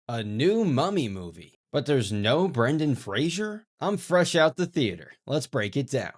A new Mummy movie. But there's no Brendan Frazier? I'm fresh out the theater. Let's break it down.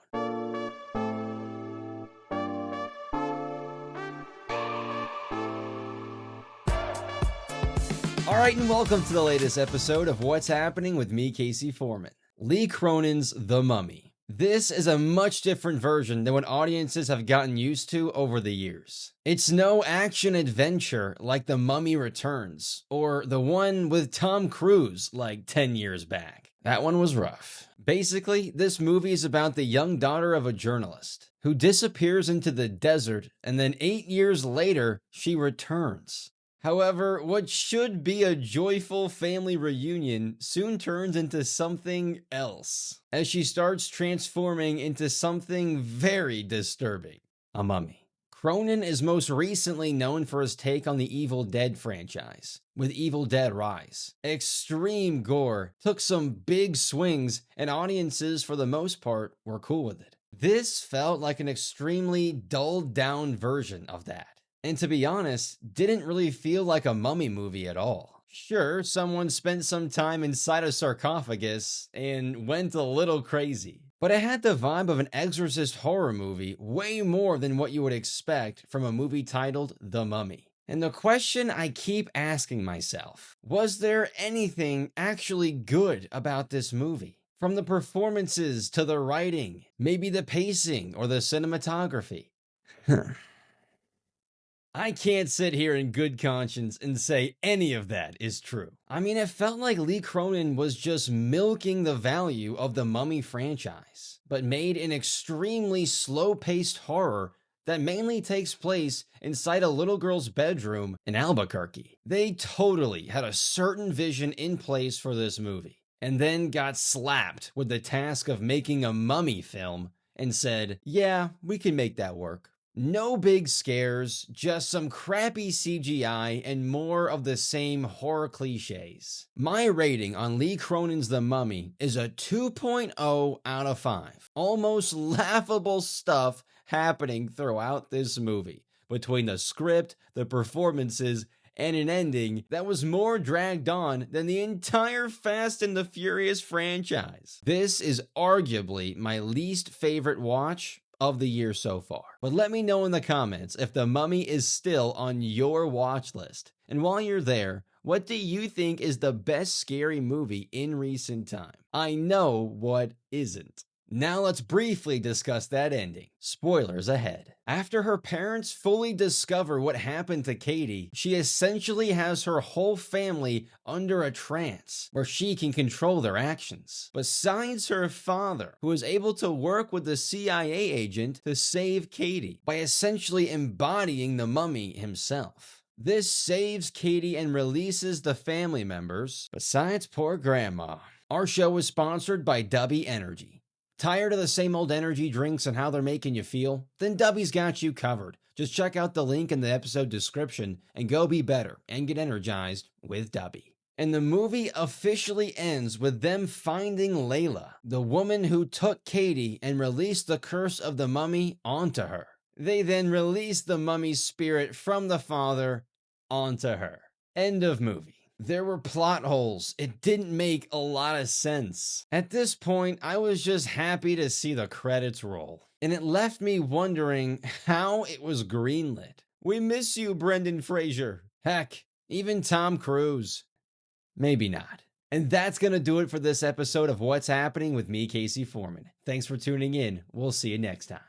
Alright, and welcome to the latest episode of What's Happening with me, Casey Foreman. Lee Cronin's The Mummy. This is a much different version than what audiences have gotten used to over the years. It's no action adventure like The Mummy Returns, or the one with Tom Cruise like 10 years back. That one was rough. Basically, this movie is about the young daughter of a journalist who disappears into the desert, and then 8 years later, she returns. However, what should be a joyful family reunion soon turns into something else, as she starts transforming into something very disturbing: a mummy. Cronin is most recently known for his take on the Evil Dead franchise, with Evil Dead Rise. Extreme gore took some big swings, and audiences, for the most part, were cool with it. This felt like an extremely dulled-down version of that. And to be honest, didn't really feel like a mummy movie at all. Sure, someone spent some time inside a sarcophagus and went a little crazy, but it had the vibe of an exorcist horror movie way more than what you would expect from a movie titled The Mummy. And the question I keep asking myself, was there anything actually good about this movie? From the performances to the writing, maybe the pacing or the cinematography. I can't sit here in good conscience and say any of that is true. I mean, it felt like Lee Cronin was just milking the value of the Mummy franchise, but made an extremely slow-paced horror that mainly takes place inside a little girl's bedroom in Albuquerque. They totally had a certain vision in place for this movie, and then got slapped with the task of making a mummy film and said, yeah, we can make that work. No big scares, just some crappy CGI and more of the same horror cliches. My rating on Lee Cronin's The Mummy is a 2.0 out of 5. Almost laughable stuff happening throughout this movie, between the script, the performances, and an ending that was more dragged on than the entire Fast and the Furious franchise. This is arguably my least favorite watch of the year so far. But let me know in the comments if The Mummy is still on your watch list. And while you're there, what do you think is the best scary movie in recent time? I know what isn't. Now let's briefly discuss that ending. Spoilers ahead. After her parents fully discover what happened to Katie, she essentially has her whole family under a trance where she can control their actions. Besides her father, who is able to work with the CIA agent to save Katie by essentially embodying the mummy himself. This saves Katie and releases the family members, besides poor grandma. Our show is sponsored by Dubby Energy. Tired of the same old energy drinks and how they're making you feel? Then Dubby's got you covered. Just check out the link in the episode description and go be better and get energized with Dubby. And the movie officially ends with them finding Layla, the woman who took Katie and released the curse of the mummy onto her. They then release the mummy's spirit from the father onto her. End of movie. There were plot holes. It didn't make a lot of sense. At this point, I was just happy to see the credits roll. And it left me wondering how it was greenlit. We miss you, Brendan Frazier. Heck, even Tom Cruise. Maybe not. And that's going to do it for this episode of What's Happening with me, Casey Foreman. Thanks for tuning in. We'll see you next time.